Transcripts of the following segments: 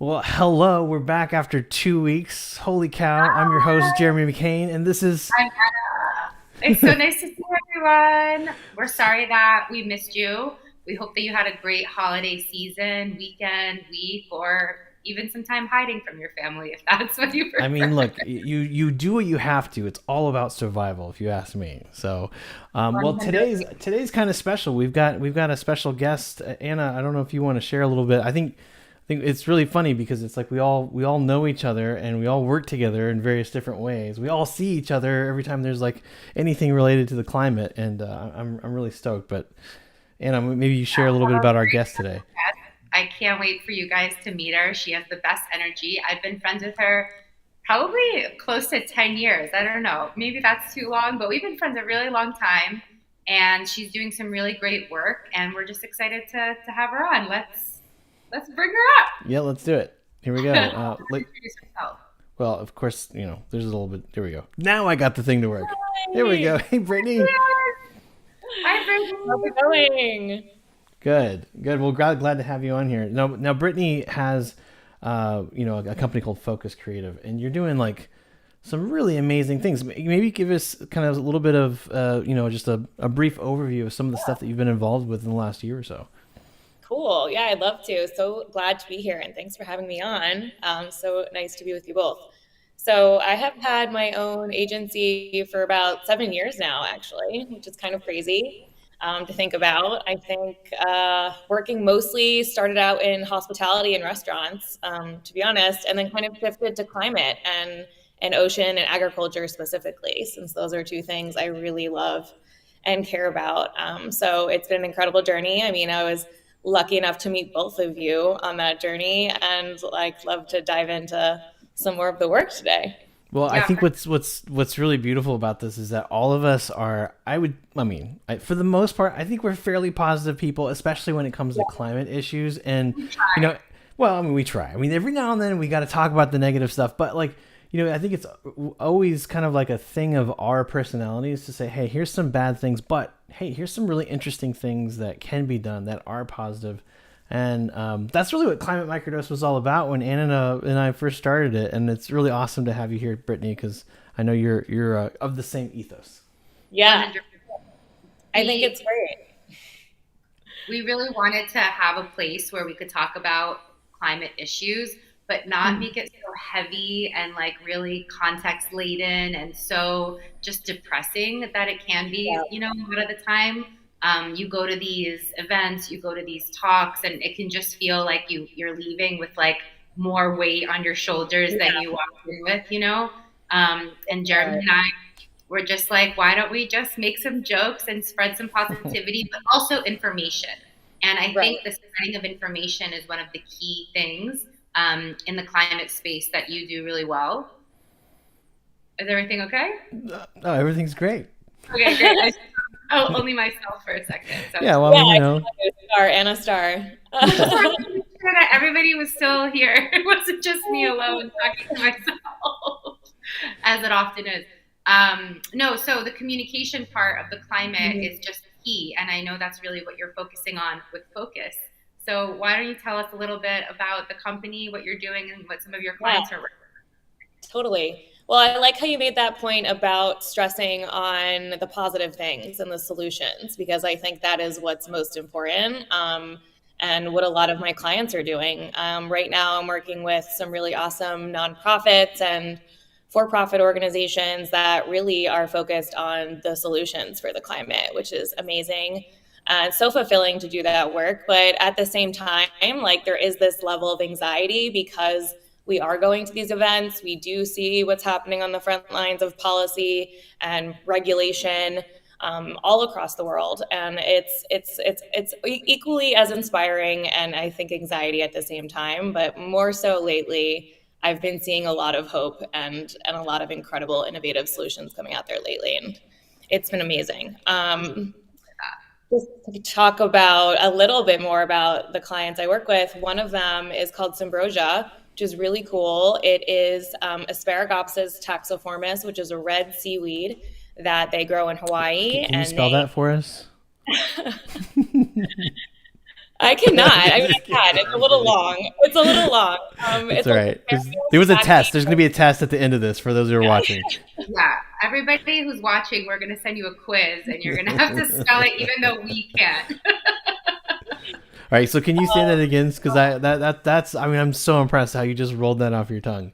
Well, hello. We're back after 2 weeks. Holy cow. I'm your host, Jeremy McKane, and this is. I'm Anna. It's so nice to see everyone. We're sorry that we missed you. We hope that you had a great holiday season, weekend, week, or even some time hiding from your family if that's what you I prefer. mean, look, you do what you have to. It's all about survival, if you ask me. So, well, 100. today's kind of special. We've got a special guest, Anna. I don't know if you want to share a little bit. I think it's really funny because it's like we all know each other and we all work together in various different ways. We all see each other every time there's like anything related to the climate, and I'm really stoked. But Anna, maybe you share a little bit about our guest today. I can't wait for you guys to meet her. She has the best energy. I've been friends with her probably close to 10 years. I don't know. Maybe that's too long, but we've been friends a really long time. And she's doing some really great work. And we're just excited to have her on. Let's bring her Yeah, let's do it. Here we go. Like, Introduce herself. well, of course, there's a little bit. There we go. Now I got the thing to work. There we go. Hi. Hey, Brittany. Hi, How's Brittany. it going? Good, good. Well, glad to have you on here. Now, Brittany has, a company called Phocus Creative, and you're doing like some really amazing things. Maybe give us kind of a little bit of, just a brief overview of some of the stuff that you've been involved with in the last year or so. Cool. Yeah, I'd love to. So glad to be here, and thanks for having me on. So nice to be with you both. So I have had my own agency for about 7 years now, actually, which is kind of crazy to think about. I think working mostly started out in hospitality and restaurants, to be honest, and then kind of shifted to climate and ocean and agriculture specifically, since those are two things I really love and care about. So it's been an incredible journey. I mean, I was lucky enough to meet both of you on that journey, and like love to dive into some more of the work today. Well, I Yeah, think what's really beautiful about this is that all of us are. For the most part, I think we're fairly positive people, especially when it comes to climate issues. And you know, well, we try. I mean, every now and then we got to talk about the negative stuff, but like, I think it's always kind of like a thing of our personalities to say, hey, here's some bad things, but hey, here's some really interesting things that can be done that are positive. And that's really what Climate Microdose was all about when Anna and I first started it. And it's really awesome to have you here, Brittany, because I know you're of the same ethos. Yeah, 100%. I think We it's great. we really wanted to have a place where we could talk about climate issues, but not Mhm. make it so heavy and like really context laden and so just depressing that it can be, Yeah, a lot of the time. You go to these events, you go to these talks, and it can just feel like you're leaving with like more weight on your shoulders than yeah, you walked in with. And Jeremy right, and I were just like, why don't we just make some jokes and spread some positivity, but also information. And I right. think the spreading of information is one of the key things in the climate space that you do really well. Is everything okay? No, everything's great. Okay, great. Oh, only myself for a second. So Yeah, well, Yeah, I saw you, Star, Anna Star. I just wanted to make sure that everybody was still here. It wasn't just me alone talking to myself, as it often is. No, so the communication part of the climate Mhm. is just key. And I know that's really what you're focusing on with Focus. So why don't you tell us a little bit about the company, what you're doing, and what some of your Yeah, clients are working totally. Well, I like how you made that point about stressing on the positive things and the solutions, because I think that is what's most important, and what a lot of my clients are doing. Right now, I'm working with some really awesome nonprofits and for profit organizations that really are focused on the solutions for the climate, which is amazing. It's so fulfilling to do that work. But at the same time, like there is this level of anxiety because we are going to these events. We do see what's happening on the front lines of policy and regulation, all across the world, and it's equally as inspiring and I think anxiety at the same time. But more so lately, I've been seeing a lot of hope and a lot of incredible innovative solutions coming out there lately, and it's been amazing. Just to talk about a little bit more about the clients I work with, one of them is called Symbrosia, which is really cool. It is Asparagopsis taxiformis, which is a red seaweed that they grow in Hawaii, can you and spell they that for us? I cannot. I mean, I can. It's a little long. It's a little long. It's all right. There was a test. There's going to be a test at the end of this for those who are watching. Yeah, everybody who's watching, we're going to send you a quiz, and you're going to have to spell it, even though we can't. All right. So can you say that again? Because that's. I mean, I'm so impressed how you just rolled that off your tongue.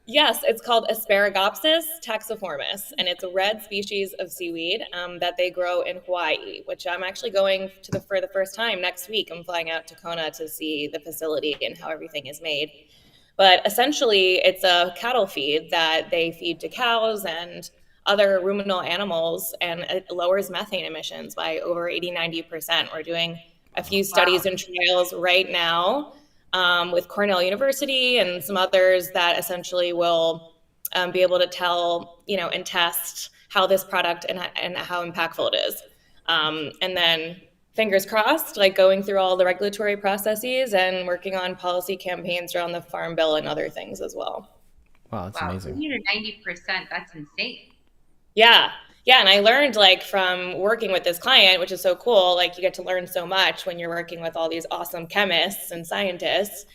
Yes, it's called Asparagopsis taxiformis, and it's a red species of seaweed that they grow in Hawaii, which I'm actually going to for the first time next week. I'm flying out to Kona to see the facility and how everything is made. But essentially, it's a cattle feed that they feed to cows and other ruminal animals, and it lowers methane emissions by over 80-90%. We're doing a few studies and trials right now with Cornell University and some others that essentially will be able to tell, and test how this product and how impactful it is. And then fingers crossed, like going through all the regulatory processes and working on policy campaigns around the Farm Bill and other things as well. Wow, that's amazing. 80 to 90%, that's insane. Yeah. Yeah, and I learned from working with this client, which is so cool, you get to learn so much when you're working with all these awesome chemists and scientists,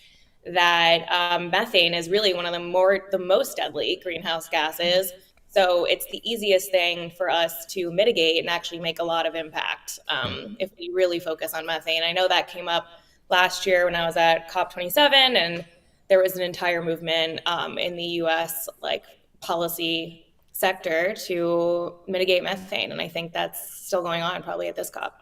that methane is really one of the most deadly greenhouse gases. So it's the easiest thing for us to mitigate and actually make a lot of impact if we really focus on methane. I know that came up last year when I was at COP27, and there was an entire movement in the U.S. policy sector to mitigate methane, and I think that's still going on probably at this COP.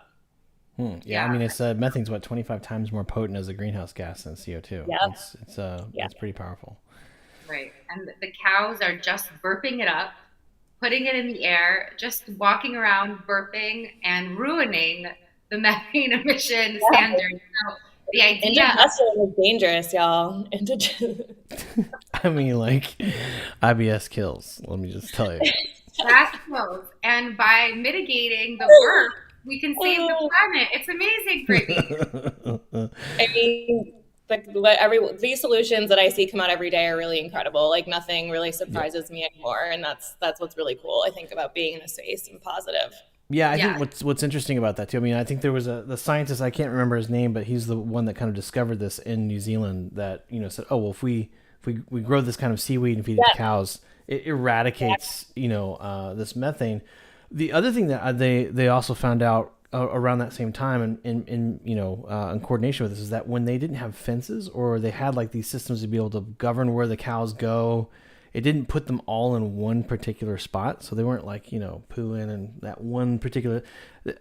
Yeah, I mean, it's methane's 25 times more potent as a greenhouse gas than CO2. Yeah, it's pretty powerful. Right, and the cows are just burping it up, putting it in the air, just walking around burping and ruining the methane emission standards. So the idea indigestion is dangerous, y'all. I mean, IBS kills. Let me just tell you. That kills, and by mitigating the burp, we can save the planet. It's amazing, Brittany. I mean, these solutions that I see come out every day are really incredible. Nothing really surprises me anymore, and that's what's really cool, I think, about being in a space and positive. Yeah, I think what's interesting about that too. I mean, I think there was the scientist, I can't remember his name, but he's the one that kind of discovered this in New Zealand. That said, oh well, if we grow this kind of seaweed and feed it to cows, it eradicates this methane. The other thing that they also found out around that same time, and in coordination with this, is that when they didn't have fences, or they had these systems to be able to govern where the cows go, it didn't put them all in one particular spot. So they weren't pooing in that one particular.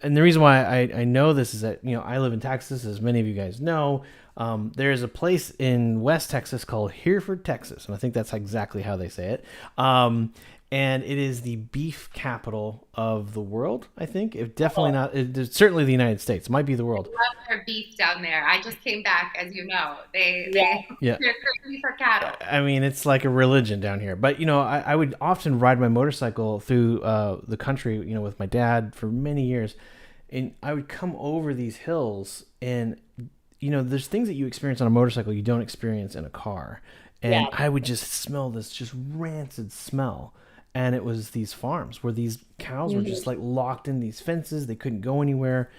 And the reason why I know this is that, I live in Texas, as many of you guys know. There is a place in West Texas called Hereford, Texas. And I think that's exactly how they say it. And it is the beef capital of the world, I think. If definitely not, it's certainly the United States. It might be the world. I love their beef down there. I just came back, as you know. They're crazy for cattle. I mean, it's like a religion down here. But, I would often ride my motorcycle through the country, with my dad for many years. And I would come over these hills, and, there's things that you experience on a motorcycle you don't experience in a car. And I would just smell this just rancid smell. And it was these farms where these cows were just locked in these fences. They couldn't go anywhere.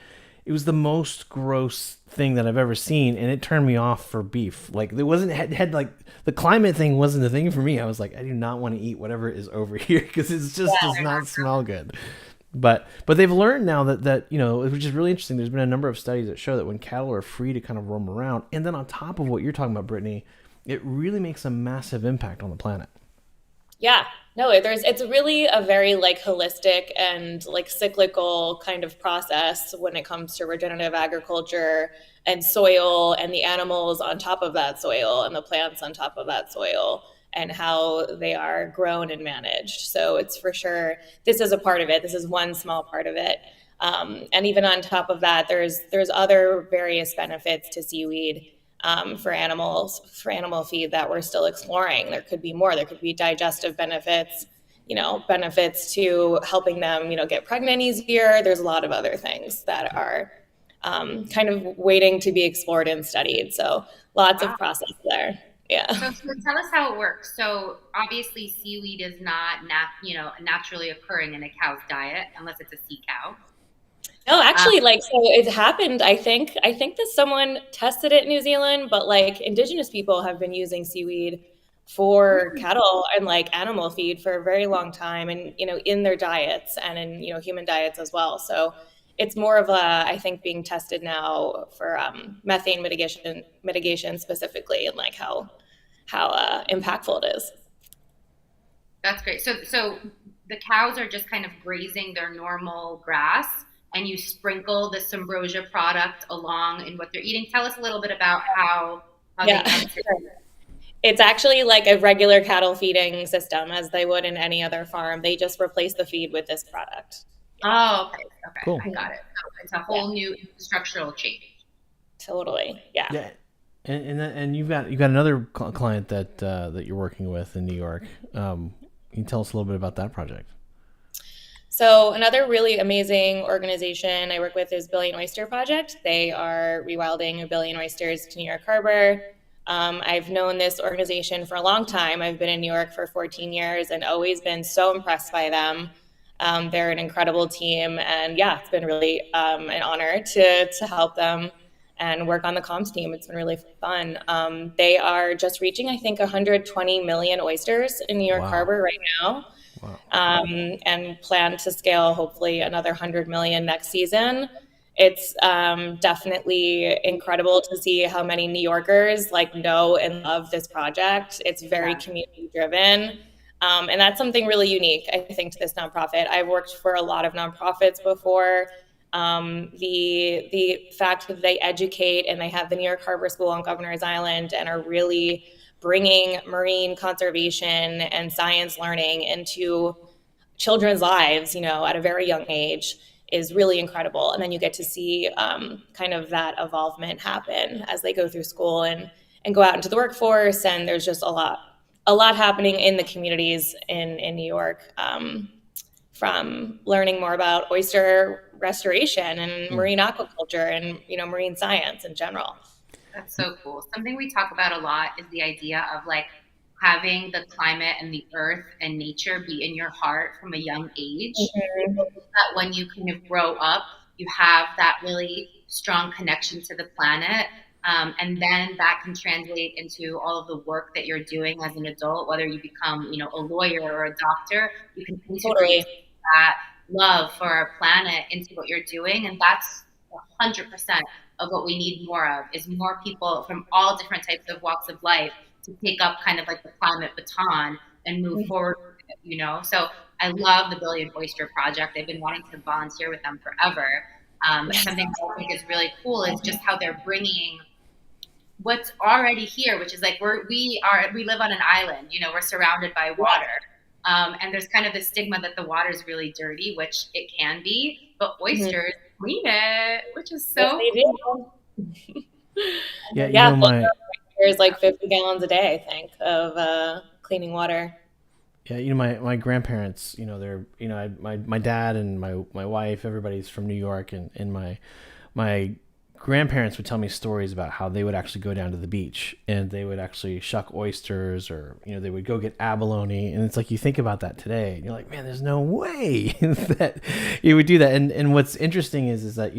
It was the most gross thing that I've ever seen, and it turned me off for beef. It wasn't had the climate thing wasn't a thing for me. I was like, I do not want to eat whatever is over here because it just does not smell good. But they've learned now that which is really interesting. There's been a number of studies that show that when cattle are free to kind of roam around, and then on top of what you're talking about, Brittany, it really makes a massive impact on the planet. Yeah. No, it's really a very holistic and cyclical kind of process when it comes to regenerative agriculture and soil and the animals on top of that soil and the plants on top of that soil and how they are grown and managed. So it's for sure, this is a part of it. This is one small part of it. And even on top of that, there's other various benefits to seaweed for animal feed that we're still exploring. There could be more. There could be digestive benefits, benefits to helping them, get pregnant easier. There's a lot of other things that are kind of waiting to be explored and studied. So lots of process there. Yeah. So tell us how it works. So obviously seaweed is not naturally occurring in a cow's diet unless it's a sea cow. No, actually actually, like, so it happened, I think that someone tested it in New Zealand, but like indigenous people have been using seaweed for cattle and like animal feed for a very long time, and in their diets and in human diets as well. So it's more of I think being tested now for methane mitigation specifically, and like how impactful it is. That's great. So the cows are just kind of grazing their normal grass, and you sprinkle the Symbrosia product along in what they're eating. Tell us a little bit about how they It's actually like a regular cattle feeding system, as they would in any other farm. They just replace the feed with this product. Oh, okay. Cool. I got it. So it's a whole new structural change. Totally. Yeah. Yeah. And you've got another client that you're working with in New York. Can you tell us a little bit about that project? So another really amazing organization I work with is Billion Oyster Project. They are rewilding 1 billion oysters to New York Harbor. I've known this organization for a long time. I've been in New York for 14 years and always been so impressed by them. They're an incredible team, and yeah, it's been really an honor to help them and work on the comms team. It's been really fun. They are just reaching, I think, 120 million oysters in New York Harbor right now. Wow. And plan to scale hopefully another 100 million next season. It's definitely incredible to see how many New Yorkers know and love this project. It's very community driven. And that's something really unique, I think, to this nonprofit. I've worked for a lot of nonprofits before. The fact that they educate, and they have the New York Harbor School on Governor's Island and are really bringing marine conservation and science learning into children's lives, at a very young age, is really incredible. And then you get to see kind of that evolvement happen as they go through school and go out into the workforce. And there's just a lot happening in the communities in New York, from learning more about oyster restoration and marine aquaculture and, marine science in general. That's so cool. Something we talk about a lot is the idea of having the climate and the earth and nature be in your heart from a young age. Mm-hmm. That when you kind of grow up, you have that really strong connection to the planet. And then that can translate into all of the work that you're doing as an adult, whether you become, a lawyer or a doctor. You can integrate that love for our planet into what you're doing. And that's 100% of what we need more of, is more people from all different types of walks of life to take up kind of the climate baton and move forward with it, So I love the Billion Oyster Project. I've been wanting to volunteer with them forever. Something I think is really cool is just how they're bringing what's already here, which is we live on an island, we're surrounded by water. And there's kind of this stigma that the water is really dirty, which it can be, but oysters clean it, which is so cool. There's 50 gallons a day, I think, of cleaning water. Yeah, my grandparents, they're, my dad and my wife, everybody's from New York, and my grandparents would tell me stories about how they would actually go down to the beach and they would actually shuck oysters, or they would go get abalone, and it's you think about that today and you're like, man, there's no way that you would do that. And what's interesting is that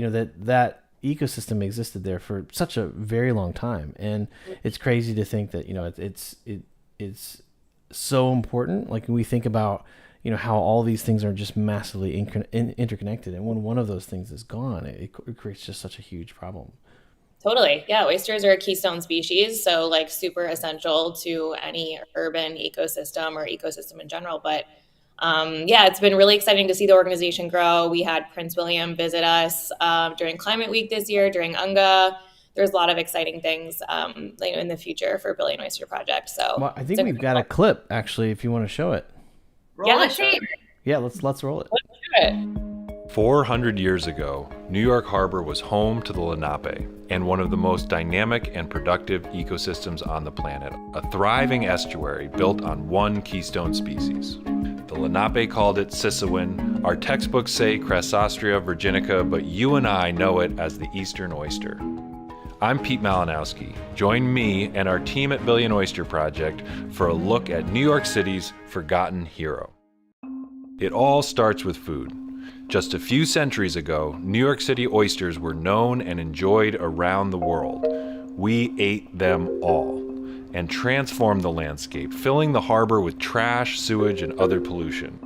that ecosystem existed there for such a very long time, and it's crazy to think that it's so important. When we think about how all these things are just massively interconnected, and when one of those things is gone, it creates just such a huge problem. Totally. Yeah, oysters are a keystone species, so super essential to any urban ecosystem or ecosystem in general. But it's been really exciting to see the organization grow. We had Prince William visit us during Climate Week this year, during UNGA. There's a lot of exciting things in the future for Billion Oyster Project. So I think we've got a clip, actually, if you want to show it. Roll it. Sure. Yeah, let's roll it. Let's do it. 400 years ago, New York Harbor was home to the Lenape and one of the most dynamic and productive ecosystems on the planet, a thriving estuary built on one keystone species. The Lenape called it Sissewan. Our textbooks say Crassostrea virginica, but you and I know it as the Eastern oyster. I'm Pete Malinowski. Join me and our team at Billion Oyster Project for a look at New York City's forgotten hero. It all starts with food. Just a few centuries ago, New York City oysters were known and enjoyed around the world. We ate them all and transformed the landscape, filling the harbor with trash, sewage, and other pollution.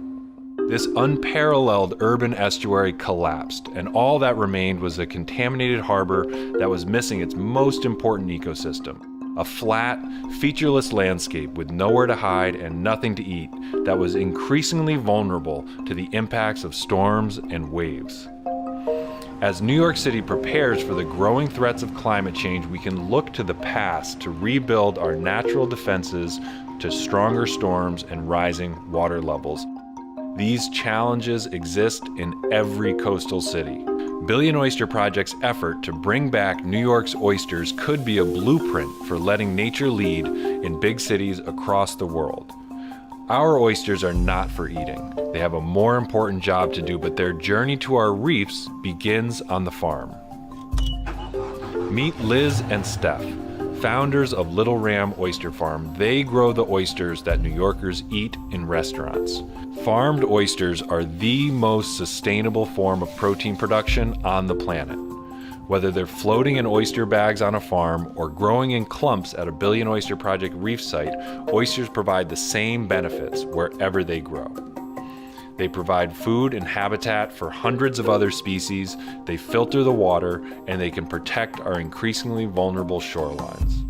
This unparalleled urban estuary collapsed, and all that remained was a contaminated harbor that was missing its most important ecosystem. A flat, featureless landscape with nowhere to hide and nothing to eat that was increasingly vulnerable to the impacts of storms and waves. As New York City prepares for the growing threats of climate change, we can look to the past to rebuild our natural defenses to stronger storms and rising water levels. These challenges exist in every coastal city. Billion Oyster Project's effort to bring back New York's oysters could be a blueprint for letting nature lead in big cities across the world. Our oysters are not for eating. They have a more important job to do, but their journey to our reefs begins on the farm. Meet Liz and Steph, founders of Little Ram Oyster Farm. They grow the oysters that New Yorkers eat in restaurants. Farmed oysters are the most sustainable form of protein production on the planet. Whether they're floating in oyster bags on a farm or growing in clumps at a Billion Oyster Project reef site, oysters provide the same benefits wherever they grow. They provide food and habitat for hundreds of other species, they filter the water, and they can protect our increasingly vulnerable shorelines.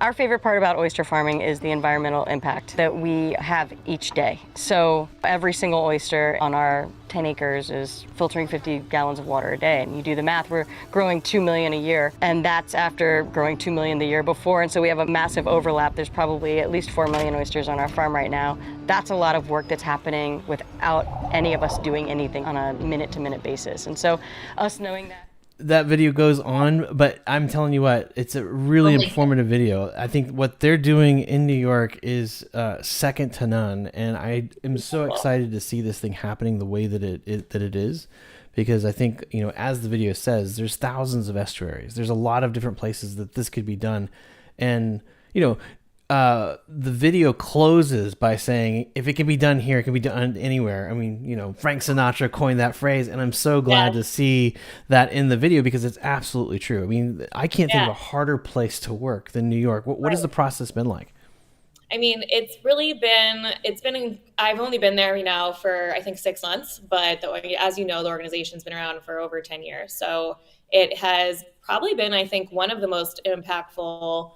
Our favorite part about oyster farming is the environmental impact that we have each day. So every single oyster on our 10 acres is filtering 50 gallons of water a day. And you do the math, we're growing 2 million a year, and that's after growing 2 million the year before. And so we have a massive overlap. There's probably at least 4 million oysters on our farm right now. That's a lot of work that's happening without any of us doing anything on a minute-to-minute basis. And so us knowing that video goes on, but I'm telling you what, it's a really informative video. I think what they're doing in New York is second to none, and I am so excited to see this thing happening the way that it is, because I think, you know, as the video says, there's thousands of estuaries. There's a lot of different places that this could be done, and you know, the video closes by saying, if it can be done here, it can be done anywhere. I mean, you know, Frank Sinatra coined that phrase, and I'm so glad to see that in the video, because it's absolutely true. I mean, I can't think of a harder place to work than New York. What has the process been like? I mean, I've only been there now for, I think, 6 months, but as you know, the organization's been around for over 10 years. So it has probably been, I think, one of the most impactful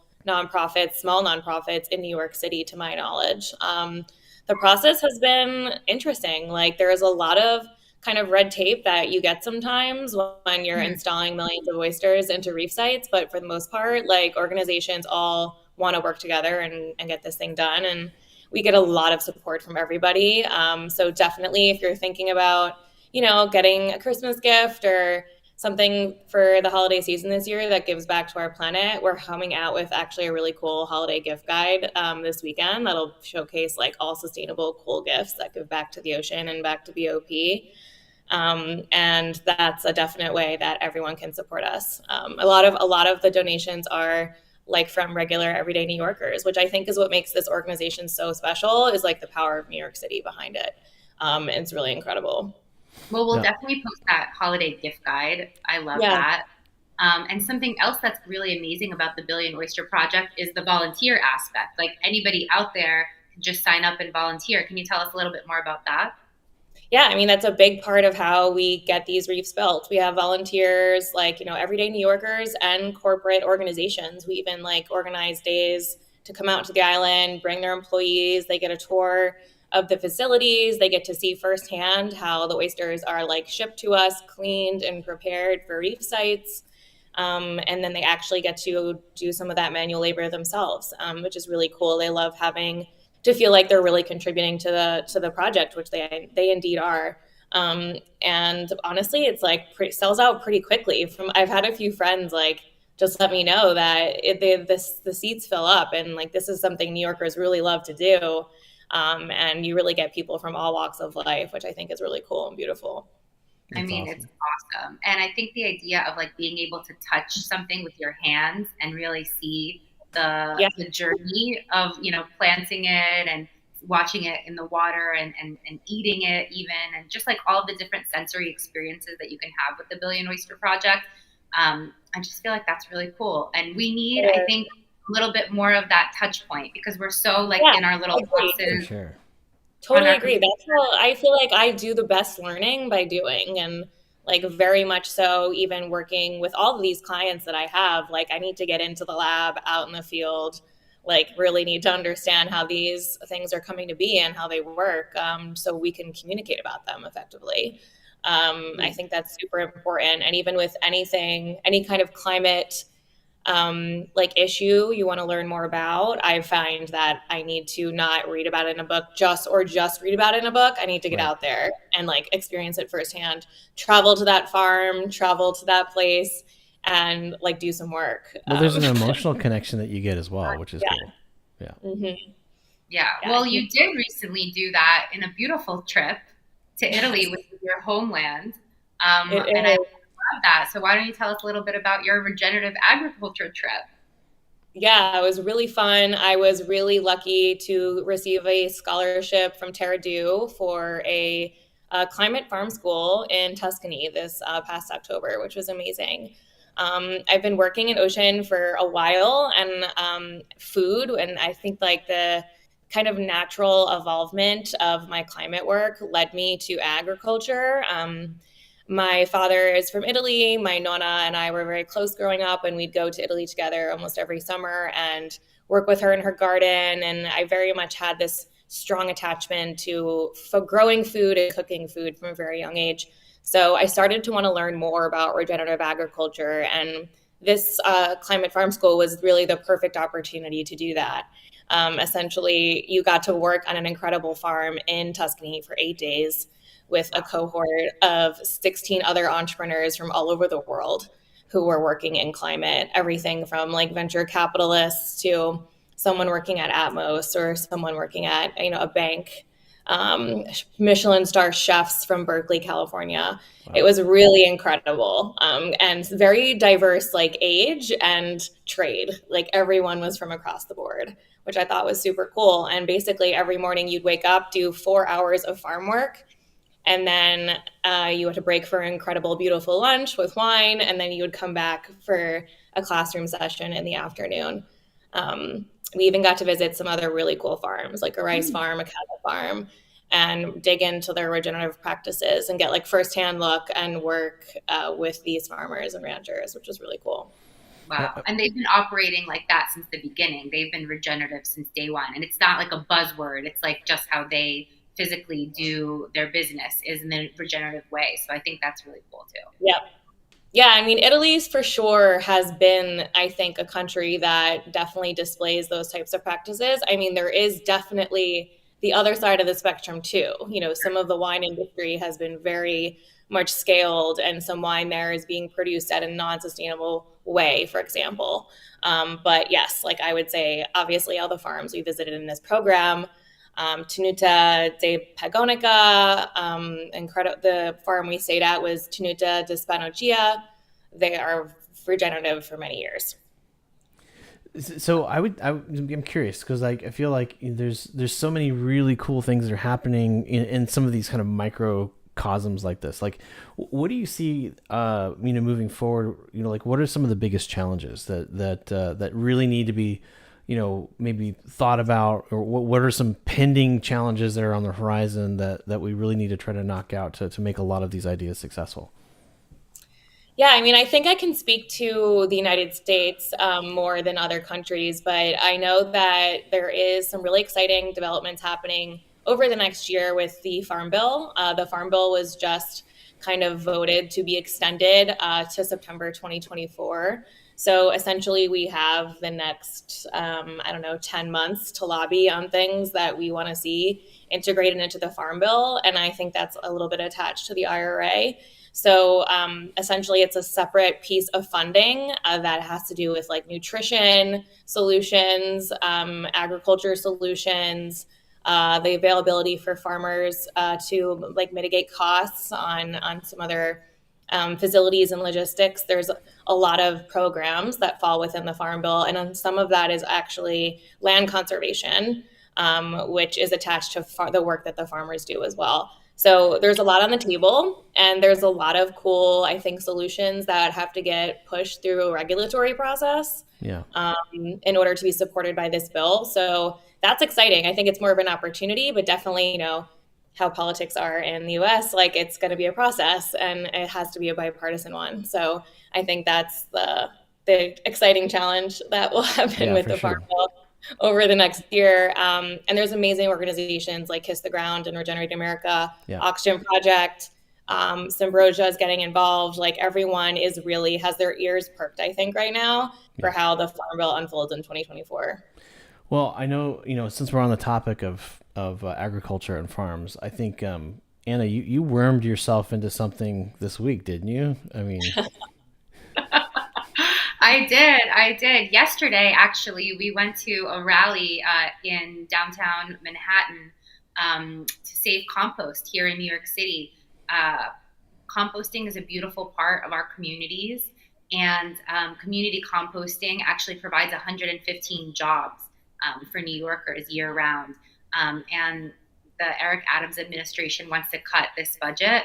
small nonprofits in New York City, to my knowledge. The process has been interesting. Like, there is a lot of kind of red tape that you get sometimes when you're installing millions of oysters into reef sites. But for the most part, like, organizations all want to work together and get this thing done. And we get a lot of support from everybody. So definitely, if you're thinking about, you know, getting a Christmas gift or something for the holiday season this year that gives back to our planet, we're coming out with actually a really cool holiday gift guide this weekend that'll showcase like all sustainable, cool gifts that give back to the ocean and back to BOP. And that's a definite way that everyone can support us. A lot of the donations are like from regular everyday New Yorkers, which I think is what makes this organization so special, is like the power of New York City behind it. It's really incredible. Well, we'll definitely post that holiday gift guide. I love that. And something else that's really amazing about the Billion Oyster Project is the volunteer aspect. Like, anybody out there can just sign up and volunteer. Can you tell us a little bit more about that? Yeah, I mean, that's a big part of how we get these reefs built. We have volunteers, like, you know, everyday New Yorkers and corporate organizations. We even like organize days to come out to the island, bring their employees. They get a tour of the facilities. They get to see firsthand how the oysters are like shipped to us, cleaned and prepared for reef sites. And then they actually get to do some of that manual labor themselves, which is really cool. They love having to feel like they're really contributing to the project, which they indeed are. And honestly, it's like sells out pretty quickly. I've had a few friends like just let me know that the seats fill up, and like this is something New Yorkers really love to do. And you really get people from all walks of life, which I think is really cool and beautiful. I mean, it's awesome. And I think the idea of like being able to touch something with your hands and really see the journey of, you know, planting it and watching it in the water and eating it even, and just like all the different sensory experiences that you can have with the Billion Oyster Project. I just feel like that's really cool. And we need, I think, a little bit more of that touch point, because we're so like in our little boxes. For sure. Totally agree. That's how I feel like I do the best learning, by doing. And like very much so, even working with all of these clients that I have, like I need to get into the lab, out in the field, like really need to understand how these things are coming to be and how they work, so we can communicate about them effectively. I think that's super important. And even with anything, any kind of climate like issue you want to learn more about, I find that I need to not read about it in a book just read about it in a book. I need to get out there and like experience it firsthand, travel to that farm, travel to that place, and like do some work. Well, there's an emotional connection that you get as well, which is cool. Yeah. Mm-hmm. Yeah. Well, you did recently do that in a beautiful trip to Italy, which is your homeland. And I love that. So why don't you tell us a little bit about your regenerative agriculture trip? Yeah, it was really fun. I was really lucky to receive a scholarship from Terra Do for a climate farm school in Tuscany this past October, which was amazing. I've been working in ocean for a while, and food, and I think like the kind of natural evolvement of my climate work led me to agriculture. My father is from Italy. My nonna and I were very close growing up, and we'd go to Italy together almost every summer and work with her in her garden. And I very much had this strong attachment to growing food and cooking food from a very young age. So I started to want to learn more about regenerative agriculture, and this climate farm school was really the perfect opportunity to do that. Essentially, you got to work on an incredible farm in Tuscany for 8 days with a cohort of 16 other entrepreneurs from all over the world who were working in climate, everything from like venture capitalists to someone working at Atmos or someone working at, a bank, Michelin star chefs from Berkeley, California. Wow. It was really incredible, and very diverse, like age and trade. Like everyone was from across the board, which I thought was super cool. And basically every morning you'd wake up, do 4 hours of farm work, and then you had to break for an incredible, beautiful lunch with wine, and then you would come back for a classroom session in the afternoon. We even got to visit some other really cool farms, like a rice farm, a cattle farm, and dig into their regenerative practices and get like firsthand look and work with these farmers and ranchers, which was really cool. Wow. And they've been operating like that since the beginning. They've been regenerative since day one. And it's not like a buzzword. It's like just how they physically do their business is in a regenerative way. So I think that's really cool too. Yeah. Yeah, I mean, Italy for sure has been, I think, a country that definitely displays those types of practices. I mean, there is definitely the other side of the spectrum too. Some of the wine industry has been very much scaled, and some wine there is being produced at a non-sustainable way, for example. But yes, like I would say, obviously all the farms we visited in this program, Tenuta de Pagonica, the farm we stayed at was Tenuta de Spanoggia. They are regenerative for many years. So I'm curious because I feel like there's so many really cool things that are happening in some of these kind of microcosms like this. Like, what do you see, moving forward? Like, what are some of the biggest challenges that really need to be, maybe thought about, or what are some pending challenges that are on the horizon that we really need to try to knock out to make a lot of these ideas successful? Yeah, I mean, I think I can speak to the United States more than other countries, but I know that there is some really exciting developments happening over the next year with the Farm Bill. The Farm Bill was just kind of voted to be extended to September 2024. So essentially we have the next, 10 months to lobby on things that we want to see integrated into the Farm Bill. And I think that's a little bit attached to the IRA. So essentially it's a separate piece of funding that has to do with like nutrition solutions, agriculture solutions, the availability for farmers to like mitigate costs on some other facilities and logistics. There's a lot of programs that fall within the Farm Bill, and some of that is actually land conservation. which is attached to the work that the farmers do as well. So there's a lot on the table, and there's a lot of cool, I think, solutions that have to get pushed through a regulatory process in order to be supported by this bill. So that's exciting. I think it's more of an opportunity, but definitely, you know, how politics are in the US, like it's going to be a process and it has to be a bipartisan one. So I think that's the exciting challenge that will happen with the farm bill over the next year. And there's amazing organizations like Kiss the Ground and Regenerate America, Oxygen Project, Symbrosia is getting involved. Like everyone is really has their ears perked, I think, right now for how the farm bill unfolds in 2024. Well, I know, you know, since we're on the topic of agriculture and farms, I think, Anna, you wormed yourself into something this week, didn't you? I mean... I did. Yesterday, actually, we went to a rally in downtown Manhattan to save compost here in New York City. Composting is a beautiful part of our communities, and community composting actually provides 115 jobs for New Yorkers year round. And the Eric Adams administration wants to cut this budget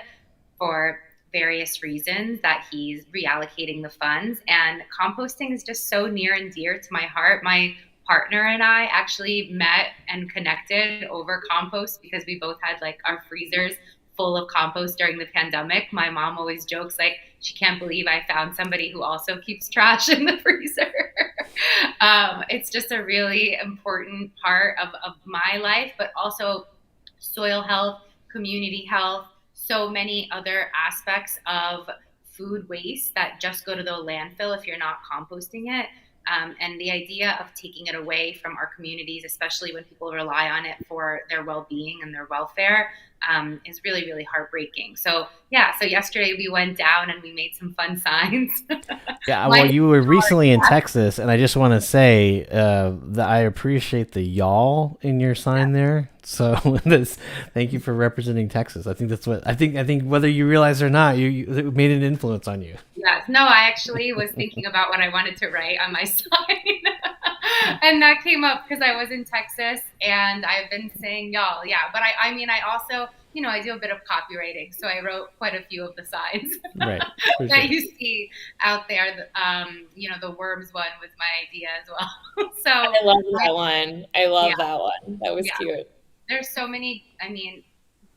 for various reasons that he's reallocating the funds, and composting is just so near and dear to my heart. My partner and I actually met and connected over compost because we both had like our freezers full of compost during the pandemic. My mom always jokes like she can't believe I found somebody who also keeps trash in the freezer. It's just a really important part of my life, but also soil health, community health, so many other aspects of food waste that just go to the landfill if you're not composting it. And the idea of taking it away from our communities, especially when people rely on it for their well-being and their welfare, is really, really heartbreaking. So yesterday we went down and we made some fun signs. Yeah, well, you were recently in Texas, and I just want to say that I appreciate the y'all in your sign there. So thank you for representing Texas. I think that's what I think whether you realize it or not, it made an influence on you. Yes. No, I actually was thinking about what I wanted to write on my sign. And that came up because I was in Texas and I've been saying y'all. Yeah. But I mean, I also, you know, I do a bit of copywriting. So I wrote quite a few of the signs that you see out there. You know, the worms one was my idea as well. So I love that one. I love that one. That was cute. There's so many, I mean,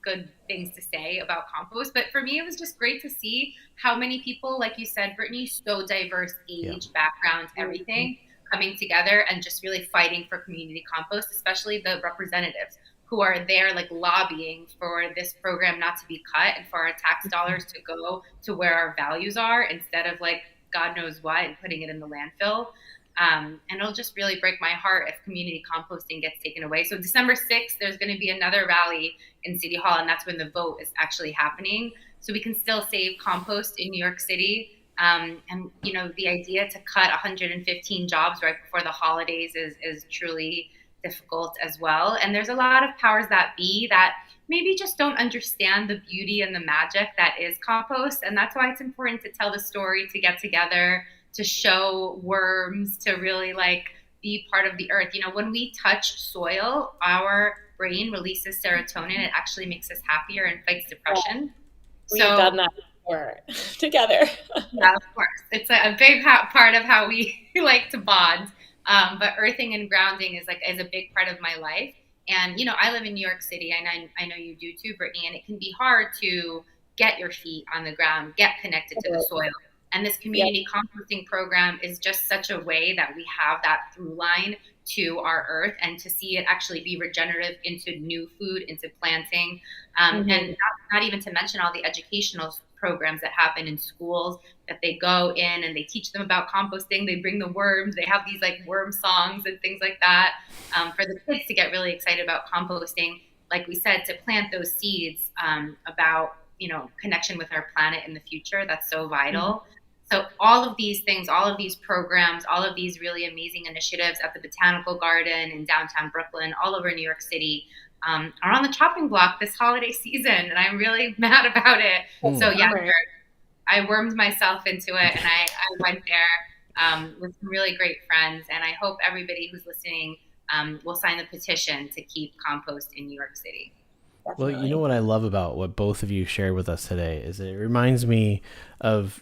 good things to say about compost. But for me, it was just great to see how many people, like you said, Brittany, so diverse, age, background, everything, coming together and just really fighting for community compost, especially the representatives who are there like lobbying for this program not to be cut and for our tax dollars to go to where our values are instead of like God knows what and putting it in the landfill. And it'll just really break my heart if community composting gets taken away. So December 6th, there's going to be another rally in City Hall, and that's when the vote is actually happening. So we can still save compost in New York City. And, you know, the idea to cut 115 jobs right before the holidays is truly difficult as well. And there's a lot of powers that be that maybe just don't understand the beauty and the magic that is compost. And that's why it's important to tell the story, to get together, to show worms, to really like be part of the earth. You know, when we touch soil, our brain releases serotonin. It actually makes us happier and fights depression. We've done that before together. Yeah, of course. It's a big part of how we like to bond. But earthing and grounding is a big part of my life. And, you know, I live in New York City, and I know you do too, Brittany, and it can be hard to get your feet on the ground, get connected to the soil. And this community composting program is just such a way that we have that through line to our earth and to see it actually be regenerative into new food, into planting. And not even to mention all the educational programs that happen in schools that they go in and they teach them about composting. They bring the worms. They have these like worm songs and things like that for the kids to get really excited about composting. Like we said, to plant those seeds about, you know, connection with our planet in the future. That's so vital. So all of these things, all of these programs, all of these really amazing initiatives at the Botanical Garden in downtown Brooklyn, all over New York City, are on the chopping block this holiday season, and I'm really mad about it. So yeah, I wormed myself into it, and I went there with some really great friends, and I hope everybody who's listening we'll sign the petition to keep compost in New York City. Well, you know what I love about what both of you shared with us today is it reminds me of,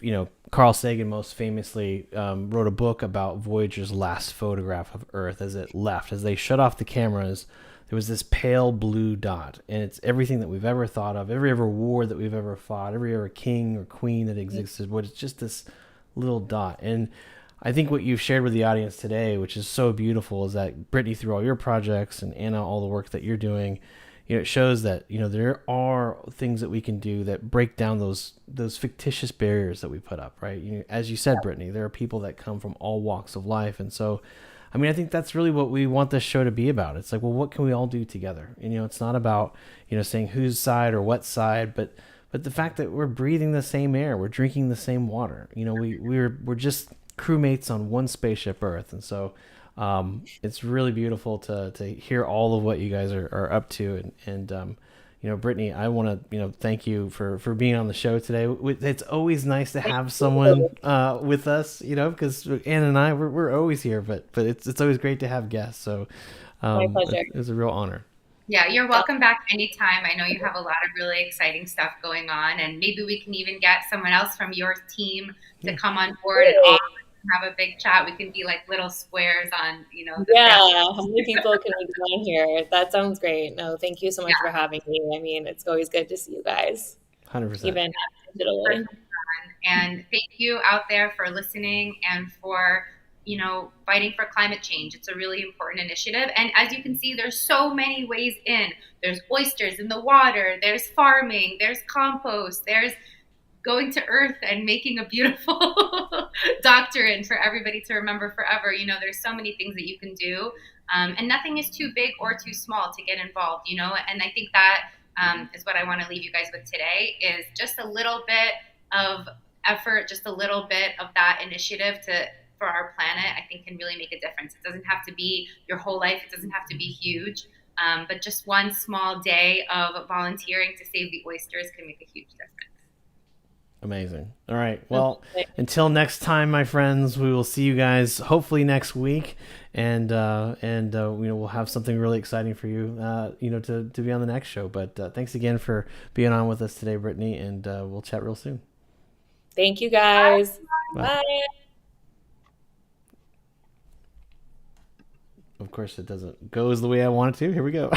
Carl Sagan most famously wrote a book about Voyager's last photograph of Earth as it left. As they shut off the cameras, there was this pale blue dot, and it's everything that we've ever thought of, every ever war that we've ever fought, every ever king or queen that existed, but it's just this little dot. And I think what you've shared with the audience today, which is so beautiful, is that Brittany, through all your projects, and Anna, all the work that you're doing, it shows that there are things that we can do that break down those fictitious barriers that we put up, right? As you said, Brittany, there are people that come from all walks of life, and so, I think that's really what we want this show to be about. It's like, well, what can we all do together? It's not about saying whose side or what side, but the fact that we're breathing the same air, we're drinking the same water. We're just crewmates on one spaceship Earth, and so. It's really beautiful to hear all of what you guys are up to, and Brittany, I want to thank you for being on the show today. It's always nice to have someone with us, because Anna and I we're always here, but it's always great to have guests. So my pleasure. It's a real honor. Yeah, you're welcome back anytime. I know you have a lot of really exciting stuff going on, and maybe we can even get someone else from your team to come on board and all have a big chat. We can be like little squares on, how many people can we go on here? That sounds great. No, thank you so much for having me. It's always good to see you guys. 100%. Even digitally. And thank you out there for listening and for, fighting for climate change. It's a really important initiative. And as you can see, there's so many ways in. There's oysters in the water. There's farming. There's compost. There's going to Earth and making a beautiful doctrine for everybody to remember forever. There's so many things that you can do, and nothing is too big or too small to get involved, and I think that is what I want to leave you guys with today, is just a little bit of effort, just a little bit of that initiative for our planet, I think can really make a difference. It doesn't have to be your whole life. It doesn't have to be huge, but just one small day of volunteering to save the oysters can make a huge difference. Amazing. All right. Well, until next time, my friends, we will see you guys hopefully next week, and we'll have something really exciting for you, to be on the next show. But thanks again for being on with us today, Brittany, and we'll chat real soon. Thank you, guys. Bye. Of course, it doesn't go the way I want it to. Here we go.